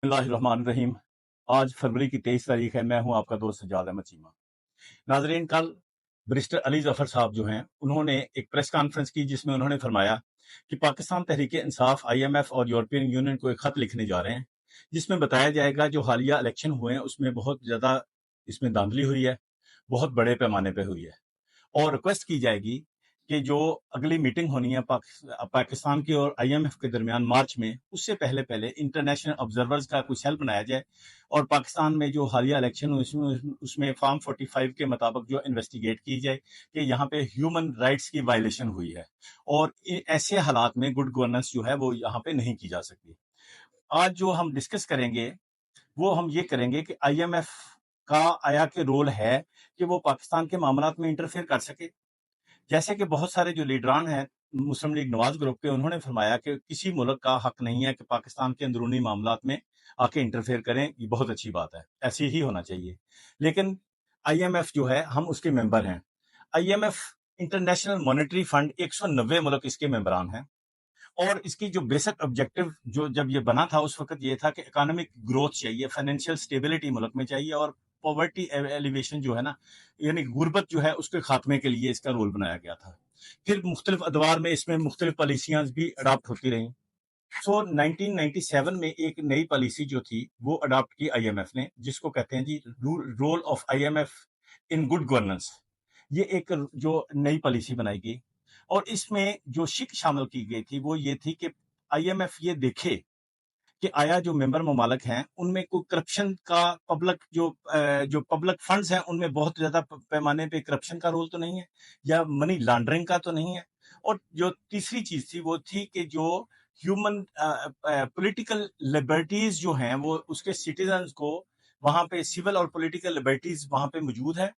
اللہ الرحمن الرحیم۔ آج فروری کی 23 تاریخ ہے۔ میں ہوں آپ کا دوست سجاد احمد چیمہ۔ ناظرین، کل برسٹر علی ظفر صاحب جو ہیں انہوں نے ایک پریس کانفرنس کی جس میں انہوں نے فرمایا کہ پاکستان تحریک انصاف IMF اور یورپین یونین کو ایک خط لکھنے جا رہے ہیں جس میں بتایا جائے گا جو حالیہ الیکشن ہوئے ہیں اس میں بہت زیادہ اس میں دھاندلی ہوئی ہے، بہت بڑے پیمانے پہ ہوئی ہے، اور ریکویسٹ کی جائے گی کہ جو اگلی میٹنگ ہونی ہے پاکستان کی اور IMF کے درمیان مارچ میں، اس سے پہلے انٹرنیشنل آبزرورز کا کوئی سیل بنایا جائے اور پاکستان میں جو حالیہ الیکشن اس میں فارم 45 کے مطابق جو انویسٹیگیٹ کی جائے کہ یہاں پہ ہیومن رائٹس کی وائلیشن ہوئی ہے، اور ایسے حالات میں گڈ گورننس جو ہے وہ یہاں پہ نہیں کی جا سکتی۔ آج جو ہم ڈسکس کریں گے وہ ہم یہ کریں گے کہ IMF کا آیا کہ رول ہے کہ وہ پاکستان کے معاملات میں انٹرفیئر کر سکے، جیسے کہ بہت سارے جو لیڈران ہیں مسلم لیگ نواز گروپ کے، انہوں نے فرمایا کہ کسی ملک کا حق نہیں ہے کہ پاکستان کے اندرونی معاملات میں آ کے انٹرفیئر کریں۔ یہ بہت اچھی بات ہے، ایسی ہی ہونا چاہیے، لیکن IMF جو ہے ہم اس کے ممبر ہیں۔ IMF انٹرنیشنل مانیٹری فنڈ 190 ملک اس کے ممبران ہیں، اور اس کی جو بیسک آبجیکٹو جو جب یہ بنا تھا اس وقت یہ تھا کہ اکانومک گروتھ چاہیے، فائنینشیل سٹیبلٹی ملک میں چاہیے، اور پاورٹی ایلیویشن جو ہے نا، یعنی غربت جو ہے اس کے خاتمے کے لیے اس کا رول بنایا گیا تھا۔ پھر مختلف ادوار میں اس میں مختلف پالیسیاں بھی اڈاپٹ ہوتی رہیں۔ 1997 میں ایک نئی پالیسی جو تھی وہ اڈاپٹ کی IMF نے، جس کو کہتے ہیں جی rule of IMF in good governance. یہ ایک جو نئی پالیسی بنائی گئی، اور اس میں جو شک شامل کی گئی تھی وہ یہ تھی کہ IMF یہ دیکھے کہ آیا جو ممبر ممالک ہیں ان میں کوئی کرپشن کا جو پبلک فنڈز ہیں ان میں بہت زیادہ پیمانے پہ کرپشن کا رول تو نہیں ہے، یا منی لانڈرنگ کا تو نہیں ہے، اور جو تیسری چیز تھی وہ تھی کہ جو ہیومن پولیٹیکل لبرٹیز جو ہیں وہ اس کے سٹیزنز کو وہاں پہ سول اور پولیٹیکل لبرٹیز وہاں پہ موجود ہے،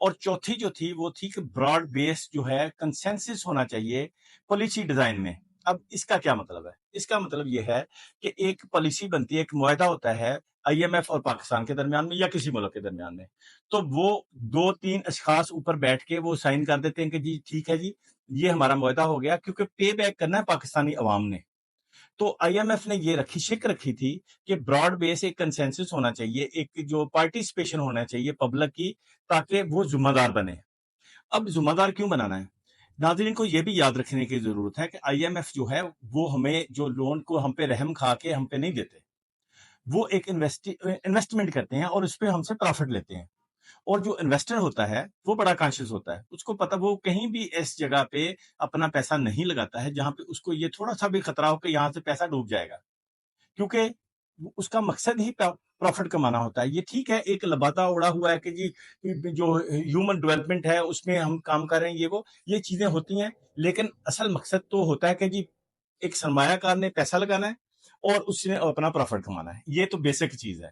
اور چوتھی جو تھی وہ تھی کہ براڈ بیس جو ہے کنسنسس ہونا چاہیے پالیسی ڈیزائن میں۔ اب اس کا کیا مطلب ہے؟ اس کا مطلب یہ ہے کہ ایک پالیسی بنتی ہے، ایک معاہدہ ہوتا ہے IMF اور پاکستان کے درمیان میں یا کسی ملک کے درمیان میں، تو وہ 2-3 اشخاص اوپر بیٹھ کے وہ سائن کر دیتے ہیں کہ جی ٹھیک ہے جی یہ ہمارا معاہدہ ہو گیا، کیونکہ پے بیک کرنا ہے پاکستانی عوام نے۔ تو IMF نے یہ شک رکھی تھی کہ براڈ بیس ایک کنسنسس ہونا چاہیے، ایک جو پارٹیسپیشن ہونا چاہیے پبلک کی، تاکہ وہ ذمہ دار بنے۔ اب ذمہ دار کیوں بنانا ہے؟ ناظرین کو یہ بھی یاد رکھنے کی ضرورت ہے کہ IMF جو ہے وہ ہمیں جو لون کو ہم پہ رحم کھا کے ہم پہ نہیں دیتے، وہ ایک انویسٹمنٹ کرتے ہیں اور اس پہ ہم سے پروفٹ لیتے ہیں، اور جو انویسٹر ہوتا ہے وہ بڑا کانشیس ہوتا ہے، اس کو پتہ وہ کہیں بھی اس جگہ پہ اپنا پیسہ نہیں لگاتا ہے جہاں پہ اس کو یہ تھوڑا سا بھی خطرہ ہو کہ یہاں سے پیسہ ڈوب جائے گا، کیونکہ اس کا مقصد ہی پروفٹ کمانا ہوتا ہے۔ یہ ٹھیک ہے ایک لبادہ اڑا ہوا ہے کہ جی جو ہیومن ڈیولپمنٹ ہے اس میں ہم کام کر رہے ہیں، یہ چیزیں ہوتی ہیں، لیکن اصل مقصد تو ہوتا ہے کہ جی ایک سرمایہ کار نے پیسہ لگانا ہے اور اس نے اپنا پروفٹ کمانا ہے۔ یہ تو بیسک چیز ہے۔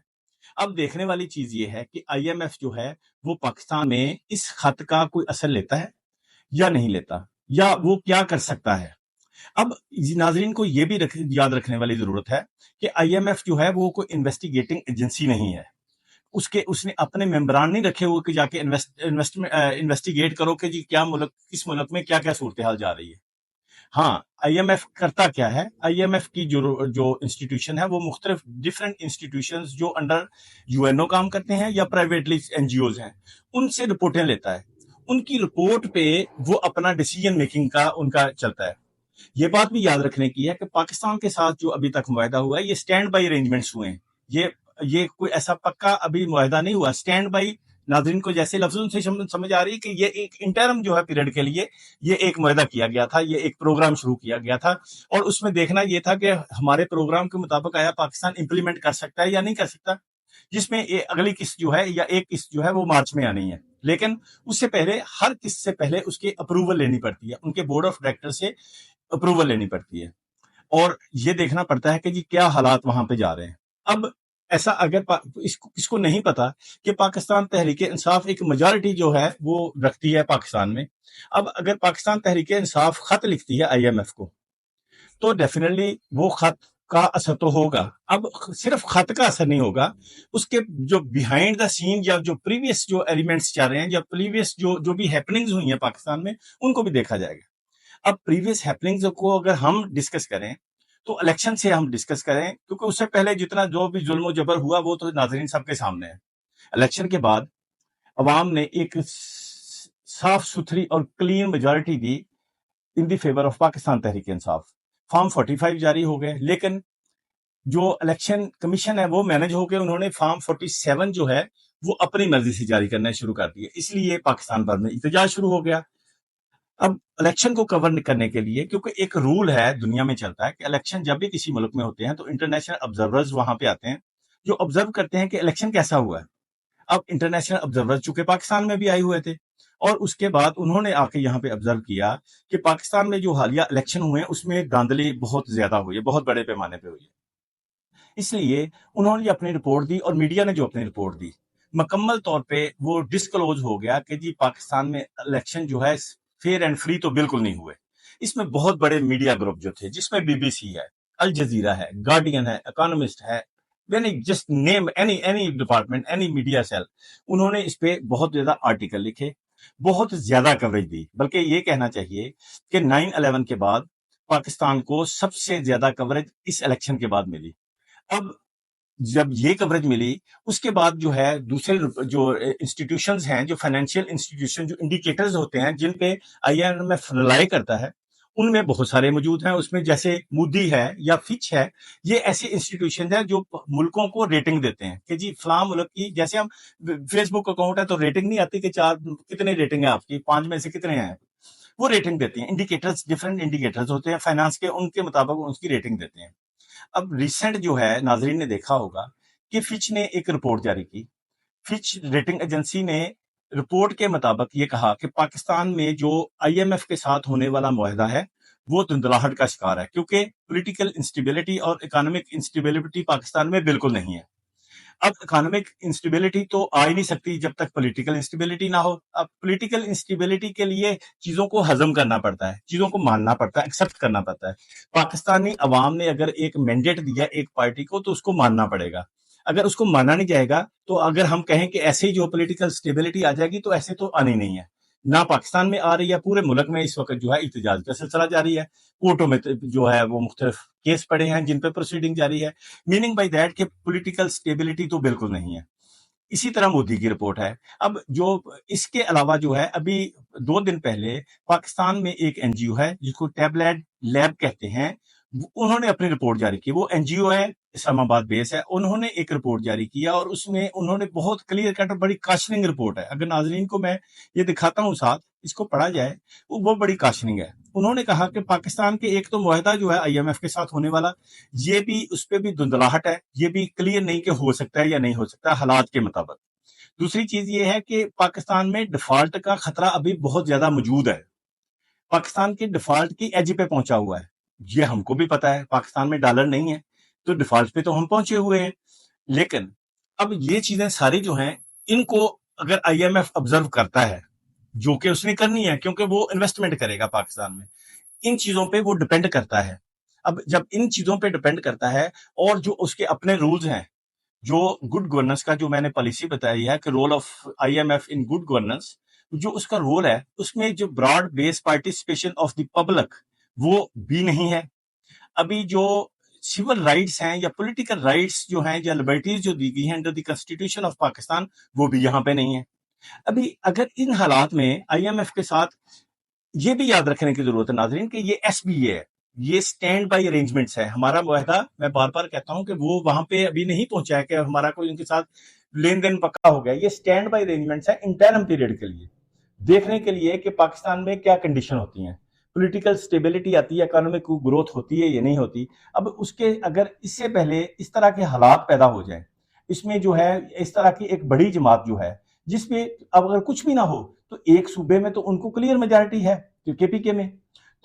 اب دیکھنے والی چیز یہ ہے کہ IMF جو ہے وہ پاکستان میں اس خط کا کوئی اثر لیتا ہے یا نہیں لیتا، یا وہ کیا کر سکتا ہے۔ اب ناظرین کو یہ بھی یاد رکھنے والی ضرورت ہے کہ IMF جو ہے وہ کوئی انویسٹیگیٹنگ ایجنسی نہیں ہے، اس نے اپنے ممبران نہیں رکھے ہوئے کہ جا کے انویسٹیگیٹ کرو کہ جی کس ملک میں کیا صورتحال جا رہی ہے۔ ہاں IMF کرتا کیا ہے؟ IMF کی جو انسٹیٹیوشن ہے وہ مختلف ڈیفرنٹ انسٹیٹیوشنز جو انڈر UNO کام کرتے ہیں یا پرائیویٹلی NGOs ہیں، ان سے رپورٹیں لیتا ہے، ان کی رپورٹ پہ وہ اپنا ڈیسیجن میکنگ کا ان کا چلتا ہے۔ یہ بات بھی یاد رکھنے کی ہے کہ پاکستان کے ساتھ جو ابھی تک معاہدہ ہوا ہے یہ سٹینڈ بائی ارینجمنٹس ہوئے ہیں، یہ کوئی ایسا پکا ابھی معاہدہ نہیں ہوا۔ سٹینڈ بائی ناظرین کو جیسے لفظوں سے سمجھ آ رہی ہے کہ یہ ایک انٹرم جو ہے پیریڈ کے لیے یہ ایک معاہدہ کیا گیا تھا، یہ ایک پروگرام شروع کیا گیا تھا، اور اس میں دیکھنا یہ تھا کہ ہمارے پروگرام کے مطابق آیا پاکستان امپلیمنٹ کر سکتا ہے یا نہیں کر سکتا، جس میں اگلی قسط جو ہے یا ایک قسط جو ہے وہ مارچ میں آنی ہے، لیکن اس سے پہلے ہر قسط سے پہلے اس کی اپروول لینی پڑتی ہے، ان کے بورڈ آف ڈائریکٹر سے اپروول لینی پڑتی ہے، اور یہ دیکھنا پڑتا ہے کہ جی کیا حالات وہاں پہ جا رہے ہیں۔ اب ایسا اگر اس کو نہیں پتا کہ پاکستان تحریک انصاف ایک میجارٹی جو ہے وہ رکھتی ہے پاکستان میں، اب اگر پاکستان تحریک انصاف خط لکھتی ہے IMF کو تو ڈیفینیٹلی وہ خط کا اثر تو ہوگا۔ اب صرف خط کا اثر نہیں ہوگا، اس کے جو بیہائنڈ دا سین یا جو پریویس جو ایلیمنٹس چل رہے ہیں یا پریویس جو بھی ہیپننگز ہوئی ہیں پاکستان میں ان کو بھی دیکھا جائے گا۔ اب پریویس ہیپننگز کو اگر ہم ڈسکس کریں تو الیکشن سے ہم ڈسکس کریں، کیونکہ اس سے پہلے جتنا جو بھی ظلم و جبر ہوا وہ تو ناظرین سب کے سامنے ہے۔ الیکشن کے بعد عوام نے ایک صاف ستھری اور clean majority the in the favour of Pakistan Tehreek Insaf. Form 45 جاری ہو گئے، لیکن جو الیکشن کمیشن ہے وہ مینج ہو کے انہوں نے فارم 47 جو ہے وہ اپنی مرضی سے جاری کرنا شروع کر دیے، اس لیے پاکستان بھر میں احتجاج شروع ہو گیا۔ اب الیکشن کو کور کرنے کے لیے، کیونکہ ایک رول ہے دنیا میں چلتا ہے کہ الیکشن جب بھی کسی ملک میں ہوتے ہیں تو انٹرنیشنل آبزرورز وہاں پہ آتے ہیں جو آبزرو کرتے ہیں کہ الیکشن کیسا ہوا ہے۔ اب انٹرنیشنل آبزرور چونکہ پاکستان میں بھی آئے ہوئے تھے، اور اس کے بعد انہوں نے آ کے یہاں پہ آبزرو کیا کہ پاکستان میں جو حالیہ الیکشن ہوئے ہیں اس میں دھاندلی بہت زیادہ ہوئی ہے، بہت بڑے پیمانے پہ ہوئی ہے۔ اس لیے انہوں نے اپنی رپورٹ دی، اور میڈیا نے جو اپنی رپورٹ دی مکمل طور پہ وہ ڈسکلوز ہو گیا کہ جی پاکستان میں الیکشن جو ہے فیئر اینڈ فری تو بالکل نہیں ہوئے۔ اس میں بہت بڑے میڈیا گروپ جو تھے، جس میں بی بی سی ہے، الجزیرہ ہے، گارڈین ہے، اکانومسٹ ہے، یعنی just name any department, any media cell, انہوں نے اس پہ بہت زیادہ آرٹیکل لکھے، بہت زیادہ کوریج دی۔ بلکہ یہ کہنا چاہیے کہ 9/11 کے بعد پاکستان کو سب سے زیادہ کوریج اس الیکشن کے بعد ملی۔ اب جب یہ کوریج ملی، اس کے بعد جو ہے دوسرے جو انسٹیٹیوشنز ہیں، جو فائنینشیل انسٹیٹیوشن، جو انڈیکیٹرز ہوتے ہیں جن پہ IMF رلائی کرتا ہے، ان میں بہت سارے موجود ہیں۔ اس میں جیسے مودی ہے یا فچ ہے، یہ ایسی انسٹیٹیوشن ہیں جو ملکوں کو ریٹنگ دیتے ہیں کہ جی فلاں ملک کی، جیسے ہم فیس بک اکاؤنٹ ہے تو ریٹنگ نہیں آتی کہ کتنے ریٹنگ ہے آپ کی، 5 میں سے کتنے ہیں، وہ ریٹنگ دیتی ہیں۔ انڈیکیٹرز ڈفرینٹ انڈیکیٹرز ہوتے ہیں فائنانس کے، ان کے مطابق اس کی ریٹنگ دیتے ہیں۔ اب ریسنٹ جو ہے ناظرین نے دیکھا ہوگا کہ فچ نے ایک رپورٹ جاری کی۔ فچ ریٹنگ ایجنسی نے رپورٹ کے مطابق یہ کہا کہ پاکستان میں جو IMF کے ساتھ ہونے والا معاہدہ ہے وہ دھندلاہٹ کا شکار ہے، کیونکہ پولیٹیکل انسٹیبلٹی اور اکانومک انسٹیبلٹی پاکستان میں بالکل نہیں ہے۔ اب اکانومک انسٹیبلٹی تو آ ہی نہیں سکتی جب تک پولیٹیکل انسٹیبلٹی نہ ہو۔ اب پولیٹیکل انسٹیبلٹی کے لیے چیزوں کو ہضم کرنا پڑتا ہے، چیزوں کو ماننا پڑتا ہے، ایکسپٹ کرنا پڑتا ہے۔ پاکستانی عوام نے اگر ایک مینڈیٹ دیا ایک پارٹی کو تو اس کو ماننا پڑے گا۔ اگر اس کو مانا نہیں جائے گا تو اگر ہم کہیں کہ ایسے ہی جو پولیٹیکل اسٹیبلٹی آ جائے گی تو ایسے تو آنی نہیں ہے، نہ پاکستان میں آ رہی ہے، پورے ملک میں اس وقت جو ہے احتجاج کا سلسلہ جاری ہے، کورٹوں میں جو ہے وہ مختلف کیس پڑے ہیں جن پہ پروسیڈنگ جاری ہے، میننگ بائی دیٹ کہ پولیٹیکل اسٹیبلٹی تو بالکل نہیں ہے۔ اسی طرح مودی کی رپورٹ ہے۔ اب جو اس کے علاوہ جو ہے ابھی 2 دن پہلے پاکستان میں ایک NGO ہے جس کو ٹیبلیٹ لیب کہتے ہیں، انہوں نے اپنی رپورٹ جاری کی۔ وہ NGO ہے، اسلام آباد بیس ہے، انہوں نے ایک رپورٹ جاری کیا اور اس میں انہوں نے بہت کلیئر کٹ اور بڑی کاشننگ رپورٹ ہے۔ اگر ناظرین کو میں یہ دکھاتا ہوں ساتھ، اس کو پڑھا جائے، وہ بڑی کاشننگ ہے۔ انہوں نے کہا کہ پاکستان کے ایک تو معاہدہ جو ہے IMF کے ساتھ ہونے والا، یہ بھی اس پہ بھی دھندلاہٹ ہے، یہ بھی کلیئر نہیں کہ ہو سکتا ہے یا نہیں ہو سکتا حالات کے مطابق۔ دوسری چیز یہ ہے کہ پاکستان میں ڈیفالٹ کا خطرہ ابھی بہت زیادہ موجود ہے۔ پاکستان کی ڈیفالٹ کی ایج پہ پہنچا ہوا ہے، یہ ہم کو بھی پتا ہے۔ پاکستان میں ڈالر نہیں ہے تو ڈیفالٹ پہ تو ہم پہنچے ہوئے ہیں، لیکن اب یہ چیزیں ساری جو ہیں ان کو اگر IMF آبزرو کرتا ہے، جو کہ اس نے کرنی ہے کیونکہ وہ انویسٹمنٹ کرے گا پاکستان میں، ان چیزوں پہ وہ ڈیپینڈ کرتا ہے۔ اب جب ان چیزوں پہ ڈیپینڈ کرتا ہے اور جو اس کے اپنے رولز ہیں، جو گڈ گورننس کا جو میں نے پالیسی بتائی ہے کہ role of IMF in good governance, جو اس کا رول ہے اس میں جو broad base participation of the public وہ بھی نہیں ہے۔ ابھی جو سول رائٹس ہیں یا پولیٹیکل رائٹس جو ہیں یا لبرٹیز جو دی گئی ہیں under the constitution of Pakistan, وہ بھی یہاں پہ نہیں ہے۔ ابھی اگر ان حالات میں IMF کے ساتھ یہ بھی یاد رکھنے کی ضرورت ہے ناظرین کہ یہ SBA ہے، یہ اسٹینڈ بائی ارینجمنٹس ہے۔ ہمارا معاہدہ، میں بار بار کہتا ہوں کہ وہ وہاں پہ ابھی نہیں پہنچا ہے کہ ہمارا کوئی ان کے ساتھ لین دین پکا ہو گیا۔ یہ اسٹینڈ بائی ارینجمنٹس ہے انٹرم پیریڈ کے لیے، دیکھنے کے لیے کہ پاکستان میں کیا کنڈیشن ہوتی ہیں، پولیٹیکل سٹیبلٹی آتی ہے، اکانومک گروتھ ہوتی ہے یا نہیں ہوتی۔ اب اس کے اگر اس سے پہلے اس طرح کے حالات پیدا ہو جائیں، اس میں جو ہے اس طرح کی ایک بڑی جماعت جو ہے جس میں اب اگر کچھ بھی نہ ہو تو ایک صوبے میں تو ان کو کلیئر میجارٹی ہے KPK میں،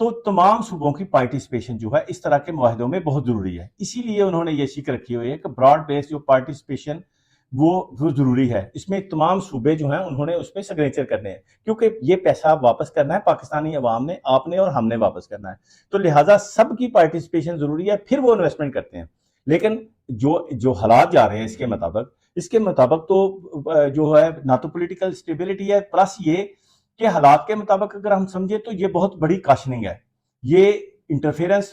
تو تمام صوبوں کی پارٹیسپیشن جو ہے اس طرح کے معاہدوں میں بہت ضروری ہے۔ اسی لیے انہوں نے یہ سیکھ رکھی ہوئی ہے کہ براڈ بیس جو پارٹیسپیشن وہ ضروری ہے۔ اس میں تمام صوبے جو ہیں انہوں نے اس پہ سگنیچر کرنے ہیں، کیونکہ یہ پیسہ واپس کرنا ہے پاکستانی عوام نے، آپ نے اور ہم نے واپس کرنا ہے، تو لہٰذا سب کی پارٹیسپیشن ضروری ہے، پھر وہ انویسٹمنٹ کرتے ہیں۔ لیکن جو حالات جا رہے ہیں اس کے مطابق تو جو ہے نہ تو پولیٹیکل سٹیبلٹی ہے، پلس یہ کہ حالات کے مطابق اگر ہم سمجھے تو یہ بہت بڑی کاشننگ ہے، یہ انٹرفیرنس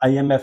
IMF